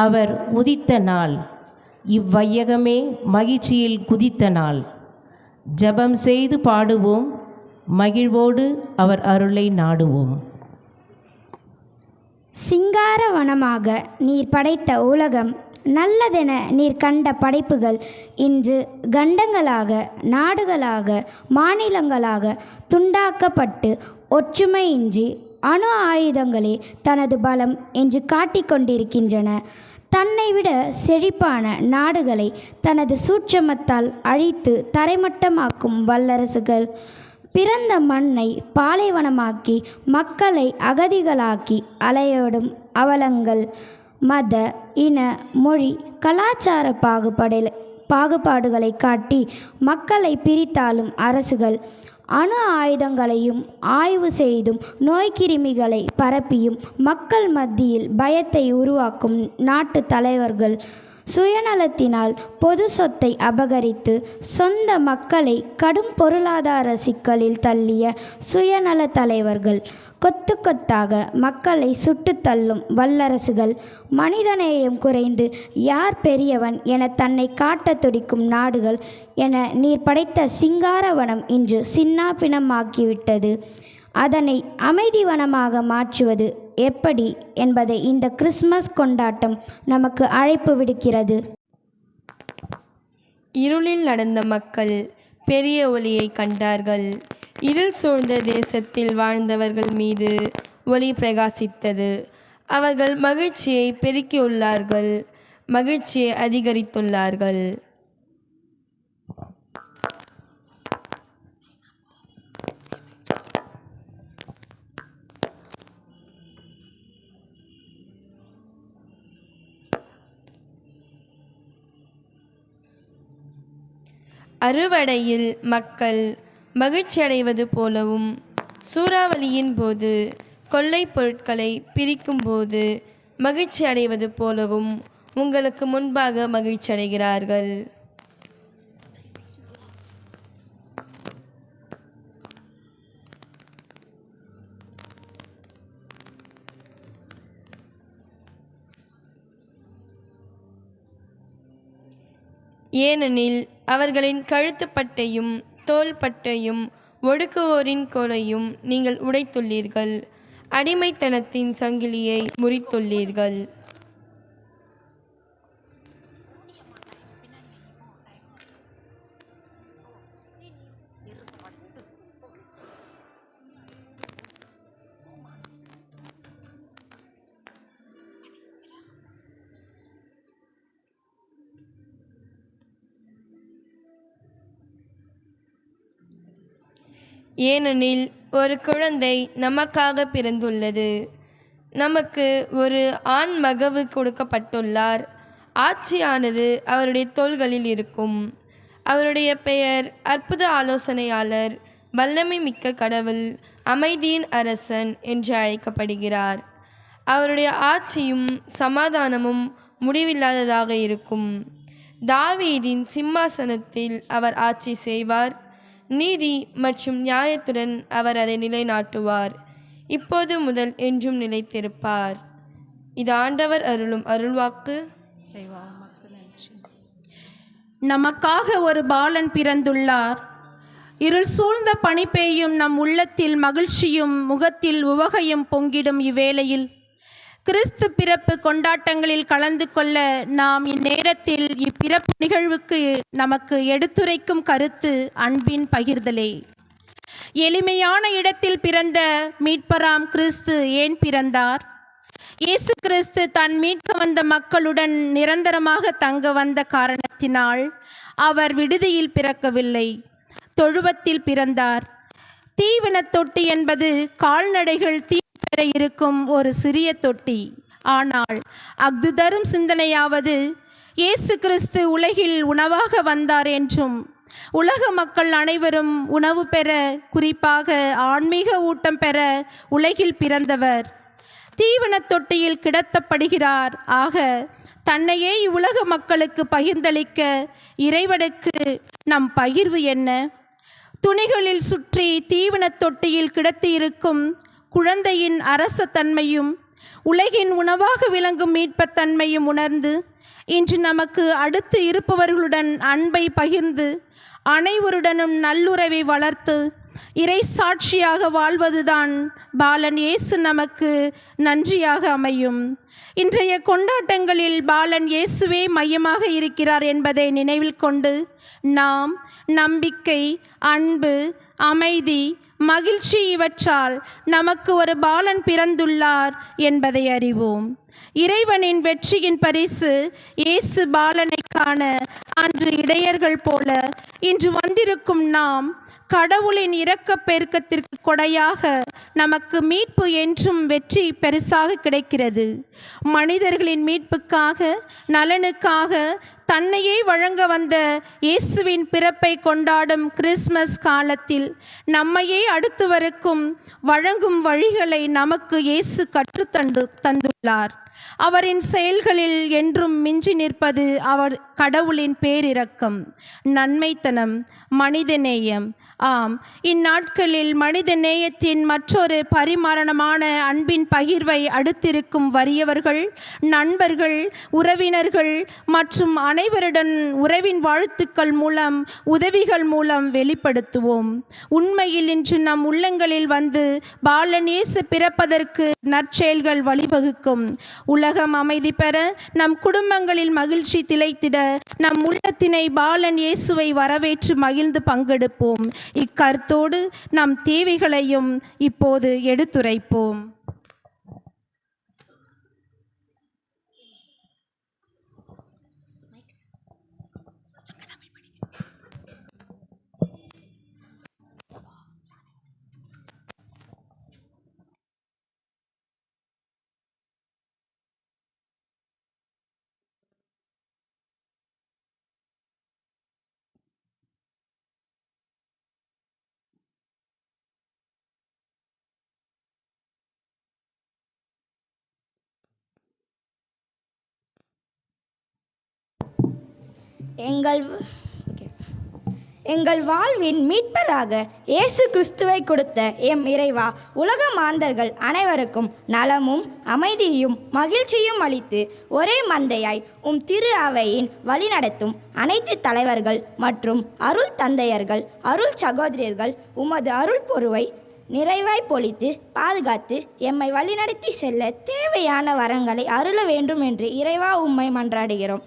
அவர் உதித்த நாள், இவ்வையகமே மகிழ்ச்சியில் குதித்த நாள். ஜெபம் செய்து பாடுவோம், மகிழ்வோடு அவர் அருளை நாடுவோம். சிங்கார வனமாக நீர் படைத்த உலகம், நல்லதென நீர் கண்ட படைப்புகள் இன்று கண்டங்களாக, நாடுகளாக, மாநிலங்களாக துண்டாக்கப்பட்டு ஒற்றுமையின்றி அணு ஆயுதங்களே தனது பலம் என்று காட்டிக்கொண்டிருக்கின்றன. தன்னை விட செழிப்பான நாடுகளை தனது சூட்சமத்தால் அழித்து தரைமட்டமாக்கும் வல்லரசுகள், பிறந்த மண்ணை பாலைவனமாக்கி மக்களை அகதிகளாக்கி அலையோடும் அவலங்கள், மத, இன, மொழி, கலாச்சார பாகுபாடுகளை காட்டி மக்களை பிரித்தாளும் அரசுகள், அணு ஆயுதங்களையும் ஆய்வு செய்தும் நோய்க்கிருமிகளை பரப்பியும் மக்கள் மத்தியில் பயத்தை உருவாக்கும் நாட்டு தலைவர்கள், சுயநலத்தினால் பொது சொத்தை அபகரித்து சொந்த மக்களை கடும் பொருளாதார சிக்கலில் தள்ளிய சுயநல தலைவர்கள், கொத்து கொத்தாக மக்களை சுட்டு தள்ளும் வல்லரசுகள், மனிதநேயம் குறைந்து யார் பெரியவன் என தன்னை காட்ட துடிக்கும் நாடுகள் என நீர் படைத்த சிங்காரவனம் இன்று சின்னாபின்னமாக்கிவிட்டது. அதனை அமைதி வனமாக மாற்றுவது எப்படி என்பதை இந்த கிறிஸ்மஸ் கொண்டாட்டம் நமக்கு அழைப்பு விடுக்கிறது. இருளில் நடந்த மக்கள் பெரிய ஒளியை கண்டார்கள். இருள் சூழ்ந்த தேசத்தில் வாழ்ந்தவர்கள் மீது ஒளி பிரகாசித்தது. அவர்கள் மகிழ்ச்சியை பெருக்கியுள்ளார்கள், மகிழ்ச்சியை அதிகரித்துள்ளார்கள். அறுவடையில் மக்கள் மகிழ்ச்சி அடைவது போலவும், சூறாவளியின் போது கொள்ளை பொருட்களை பிரிக்கும் போது மகிழ்ச்சி அடைவது போலவும் உங்களுக்கு முன்பாக மகிழ்ச்சி அடைகிறார்கள். ஏனெனில் அவர்களின் கழுத்துப்பட்டையும் தோள்பட்டையும் ஒடுக்குவோரின் கோலையும் நீங்கள் உடைத்துள்ளீர்கள், அடிமைத்தனத்தின் சங்கிலியை முறித்துள்ளீர்கள். ஏனெனில் ஒரு குழந்தை நமக்காக பிறந்துள்ளது, நமக்கு ஒரு ஆண் மகவு கொடுக்கப்பட்டுள்ளார். ஆட்சியானது அவருடைய தோள்களில் இருக்கும். அவருடைய பெயர் அற்புத ஆலோசனையாளர், வல்லமை மிக்க கடவுள், அமைதியின் அரசன் என்று அழைக்கப்படுகிறார். அவருடைய ஆட்சியும் சமாதானமும் முடிவில்லாததாக இருக்கும். தாவீதின் சிம்மாசனத்தில் அவர் ஆட்சி செய்வார். நீதி மற்றும் நியாயத்துடன் அவர் அதை நிலைநாட்டுவார். இப்போது முதல் என்றும் நிலைத்திருப்பார். இது ஆண்டவர் அருளும் அருள்வாக்கு. நமக்காக ஒரு பாலன் பிறந்துள்ளார். இருள் சூழ்ந்த பனி பெய்யும் நம் உள்ளத்தில் மகிழ்ச்சியும் முகத்தில் உவகையும் பொங்கிடும் இவ்வேளையில் கிறிஸ்து பிறப்பு கொண்டாட்டங்களில் கலந்து கொள்ள நாம் இந்நேரத்தில் இப்பிறப்பு நிகழ்வுக்கு நமக்கு எடுத்துரைக்கும் கருத்து அன்பின் பகிர்தலே. எளிமையான இடத்தில் பிறந்த மீட்பராம் கிறிஸ்து ஏன் பிறந்தார்? இயேசு கிறிஸ்து தான் மீட்க வந்த மக்களுடன் நிரந்தரமாக தங்க வந்த காரணத்தினால் அவர் விடுதியில் பிறக்கவில்லை, தொழுவத்தில் பிறந்தார். தீவன தொட்டி என்பது கால்நடைகள் பெற இருக்கும் ஒரு சிறிய தொட்டி. ஆனால் அஃது தரும் சிந்தனையாவது இயேசு கிறிஸ்து உலகில் உணவாக வந்தார் என்றும், உலக மக்கள் அனைவரும் உணவு பெற, குறிப்பாக ஆன்மீக ஊட்டம் பெற உலகில் பிறந்தவர் தீவன தொட்டியில் கிடத்தப்படுகிறார். ஆக தன்னையே இவ்வுலக மக்களுக்கு பகிர்ந்தளிக்க இறைவனுக்கு நம் பகிர்வு என்ன? துணிகளில் சுற்றி தீவன தொட்டியில் கிடத்தியிருக்கும் குழந்தையின் அரச தன்மையும் உலகின் உணவாக விளங்கும் மீட்பத்தன்மையும் உணர்ந்து இன்று நமக்கு அடுத்து இருப்பவர்களுடன் அன்பை பகிர்ந்து அனைவருடனும் நல்லுறவை வளர்த்து இறை சாட்சியாக வாழ்வதுதான் பாலன் இயேசு நமக்கு நன்றியாக அமையும். இன்றைய கொண்டாட்டங்களில் பாலன் இயேசுவே மையமாக இருக்கிறார் என்பதை நினைவில் கொண்டு நாம் நம்பிக்கை, அன்பு, அமைதி, மகிழ்ச்சி இவற்றால் நமக்கு ஒரு பாலன் பிறந்துள்ளார் என்பதை அறிவோம். இறைவனின் வெற்றியின் பரிசு இயேசு பாலனை காண அன்று இடையர்கள் போல இன்று வந்திருக்கும் நாம் கடவுளின் இரக்கப் பெருக்கத்திற்கு கொடையாக நமக்கு மீட்பு என்றும் வெற்றி பெருசாக கிடைக்கிறது. மனிதர்களின் மீட்புக்காக, நலனுக்காக தன்னையே வழங்க வந்த இயேசுவின் பிறப்பை கொண்டாடும் கிறிஸ்மஸ் காலத்தில் நம்மையே அடுத்தவருக்கும் வழங்கும் வழிகளை நமக்கு இயேசு தந்துள்ளார். அவரின் செயல்களில் என்றும் மிஞ்சி நிற்பது அவர் கடவுளின் பேரிரக்கம், நன்மைத்தனம், மனிதநேயம். ஆம், இந்நாட்களில் மனித நேயத்தின் மற்றொரு பரிமாணமான அன்பின் பகிர்வை அடுத்திருக்கும் வறியவர்கள், நண்பர்கள், உறவினர்கள் மற்றும் அனைவருடன் உறவின் வாழ்த்துக்கள் மூலம், உதவிகள் மூலம் வெளிப்படுத்துவோம். உண்மையில் இன்று நம் உள்ளங்களில் வந்து பாலன் இயேசு பிறப்பதற்கு நற்செயல்கள் வழிவகுக்கும். உலகம் அமைதி பெற, நம் குடும்பங்களில் மகிழ்ச்சி திளைத்திட, நம் உள்ளத்தினை பாலன் இயேசுவை வரவேற்று மகிழ்ந்து பங்கெடுப்போம். இக்கருத்தோடு நம் தேவைகளையும் இப்போது எடுத்துரைப்போம். எங்கள் வாழ்வின் மீட்பராக இயேசு கிறிஸ்துவை கொடுத்த எம் இறைவா, உலக மாந்தர்கள் அனைவருக்கும் நலமும் அமைதியும் மகிழ்ச்சியும் அளித்து ஒரே மந்தையாய் உம் திரு அவையின் வழிநடத்தும் அனைத்து தலைவர்கள் மற்றும் அருள் தந்தையர்கள், அருள் சகோதரியர்கள் உமது அருள் பொருவை நிறைவாய் பொழித்து பாதுகாத்து எம்மை வழிநடத்தி செல்ல தேவையான வரங்களை அருள வேண்டும் என்று இறைவா உம்மை மன்றாடுகிறோம்.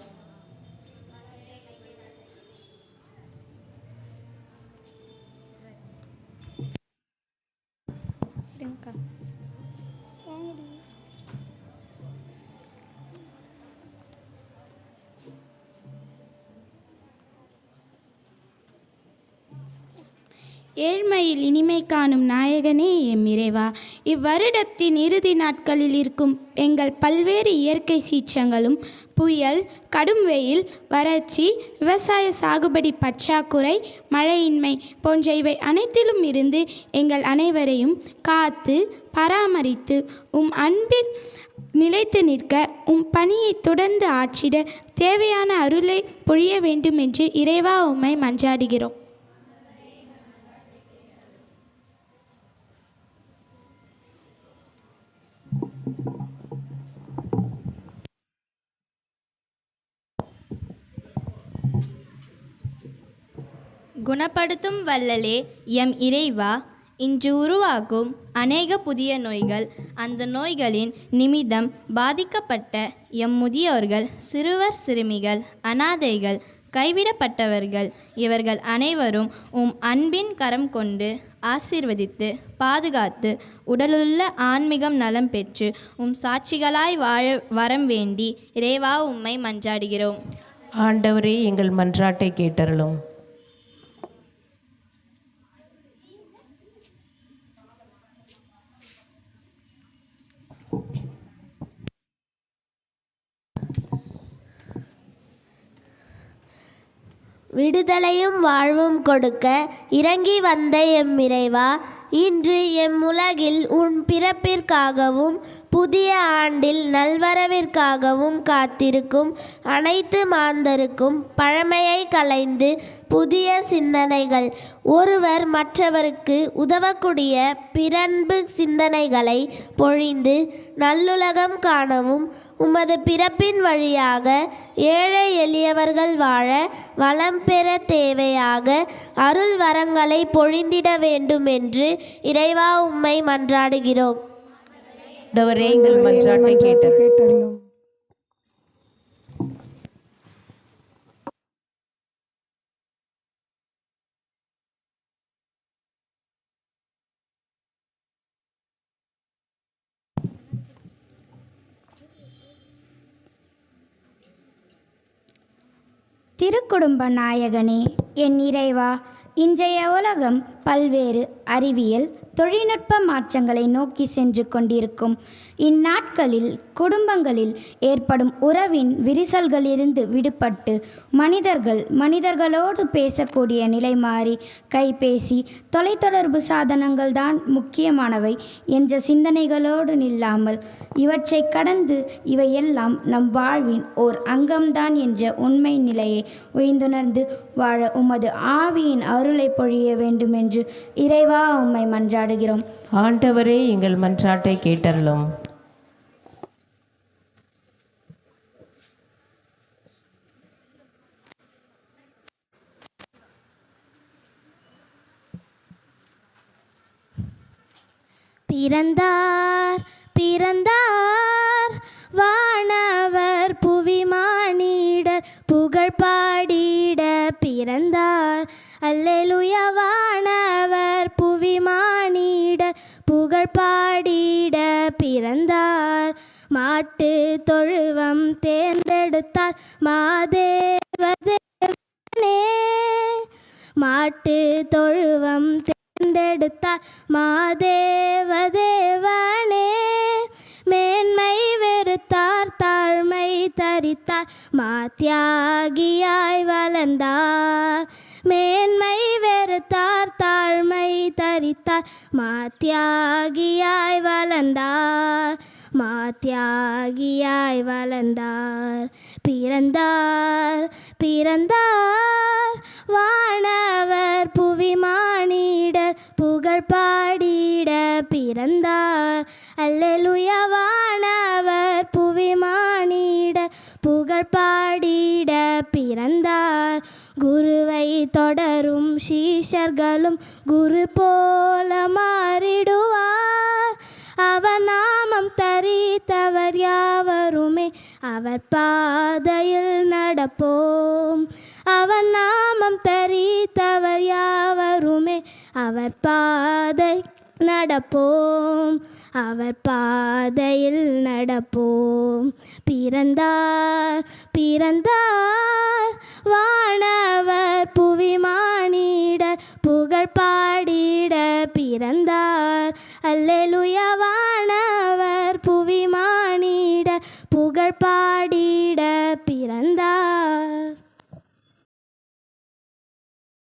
ஏழ்மையில் இனிமை காணும் நாயகனே எம் இறைவா, இவ்வருடத்தின் இறுதி நாட்களில் இருக்கும் எங்கள் பல்வேறு இயற்கை சீற்றங்களும், புயல், கடும் வெயில், வறட்சி, விவசாய சாகுபடி பற்றாக்குறை, மழையின்மை போன்ற இவை அனைத்திலும் இருந்து எங்கள் அனைவரையும் காத்து பராமரித்து உம் அன்பில் நிலைத்து நிற்க உம் பணியை தொடர்ந்து ஆற்றிட தேவையான அருளை பொழிய வேண்டும் என்று இறைவா உம்மை மன்றாடுகிறோம். குணப்படுத்தும் வல்லலே எம் இறைவா, இன்று உருவாகும் அநேக புதிய நோய்கள், அந்த நோய்களின் நிமித்தம் பாதிக்கப்பட்ட எம் முதியோர்கள், சிறுவர் சிறுமிகள், அனாதைகள், கைவிடப்பட்டவர்கள் இவர்கள் அனைவரும் உம் அன்பின் கரம் கொண்டு ஆசீர்வதித்து பாதுகாத்து உடலுள்ள ஆன்மீகம் நலம் பெற்று உம் சாட்சிகளாய் வாழ வரம் வேண்டி இறைவா உம்மை மன்றாடுகிறோம். ஆண்டவரே, எங்கள் மன்றாட்டை கேட்டருளும். விடுதலையும் வாழ்வும் கொடுக்க இறங்கி வந்த எம் இறைவா, இன்று எம் உலகில் உன் பிறப்பிற்காகவும் புதிய ஆண்டில் நல்வரவிற்காகவும் காத்திருக்கும் அனைத்து மாந்தருக்கும் பழமையை களைந்து புதிய சிந்தனைகள், ஒருவர் மற்றவருக்கு உதவக்கூடிய பிறன்பு சிந்தனைகளை பொழிந்து நல்லுலகம் காணவும் உமது பிறப்பின் வழியாக ஏழை எளியவர்கள் வாழ வளம் பெற தேவையாக அருள் வரங்களை பொழிந்திட வேண்டும் என்று இறைவா உம்மை மன்றாடுகிறோம். ஆண்டவரே எங்கள் மன்றாட்டை கேட்டருளும். திருக்குடும்ப நாயகனே, என் இறைவா, இன்றைய உலகம் பல்வேறு அறிவியல் தொழில்நுட்ப மாற்றங்களை நோக்கி சென்று கொண்டிருக்கும் இந்நாட்களில் குடும்பங்களில் ஏற்படும் உறவின் விரிசல்களிலிருந்து விடுபட்டு மனிதர்களோடு பேசக்கூடிய நிலை மாறி கைபேசி தொலைத்தொடர்பு சாதனங்கள் தான் முக்கியமானவை என்ற சிந்தனைகளோடு நில்லாமல் இவற்றை கடந்து இவையெல்லாம் நம் வாழ்வின் ஓர் அங்கம்தான் என்ற உண்மை நிலையை உய்ந்துணர்ந்து வாழ உமது ஆவியின் அருளை பொழிய வேண்டுமென்று இறைவா உம்மை மன்றாடுகிறோம். ஆண்டவரே எங்கள் மன்றாட்டை கேட்டருளும். பிறந்தார் பிறந்தார் வானவர் புவிமானிடர் புகழ் பாடிட பிறந்தார். அல்லேலூயா. வானவர் புவிமானிடர் புகழ் பாடிட பிறந்தார். மாட்டு தொழுவம் தேர்ந்தெடுத்தார் மாதேவதேவனே. மாட்டு தொழுவம் தேர்ந்தெடுத்தார் மாதேவதேவனே. மேன்மை வெறுத்தார் தாழ்மை தரித்தார் மாத்தியாகியாய் வளர்ந்தார். மேன்மை வெறுத்தார் தாழ்மை தரித்தார் மாத்தியாகியாய் வளர்ந்தார். மாத்தியாகியாய் வளர்ந்தார். பிறந்தார் பிறந்தார் வானவர் புவிமானிடர் புகழ் பாடிட பிறந்தார். அல்லேலூயா. வானவர் புவிமானிடர் புகழ் பாடிட பிறந்தார். குருவை தொடரும் சீஷர்களும் குரு போல மாறிடுவார். அவர் நாமம் தரித்தவர் யாவருமே அவர் பாதையில் நடப்போம். அவர் நாமம் தரித்தவர் யாவருமே அவர் பாதை நடப்போம். அவர் பாதையில் நடப்போம். பிறந்தார் பிறந்தார் வானவர் புவிமானிடர் புகழ் பாடிட பிறந்தார். அல்லேலூயா. வானவர் புவிமானிடர் புகழ் பாடி